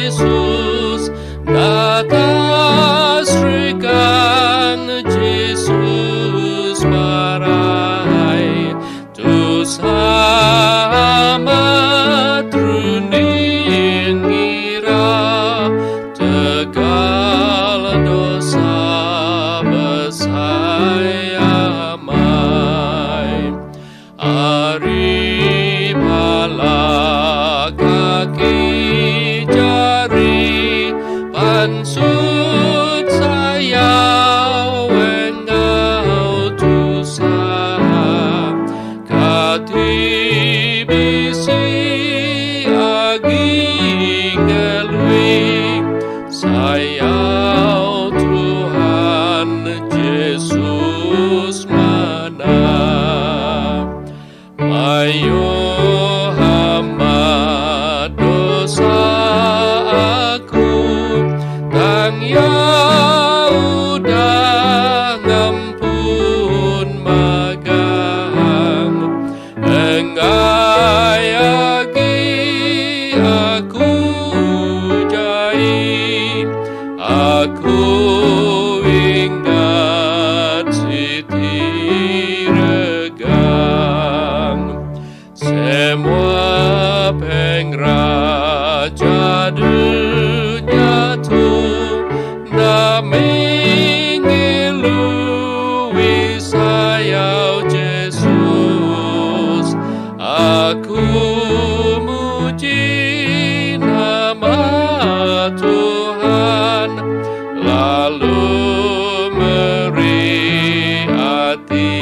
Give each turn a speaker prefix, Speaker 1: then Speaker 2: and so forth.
Speaker 1: Yesus, atas rekan Yesus marai tu selamat runing ngira tegal dosa besayamai ari pala kaki jari pansut saya wengau tusa kati bisi agi ngelui sayau Tuhan Yesus mana ayo hamba dosa aku tang ya udah ngampun magang engayagi aku jai aku ingat siti regang semua pengraja dunia tu nami ngilui sayau Yesus aku muji nama Tuhan lalu meri hati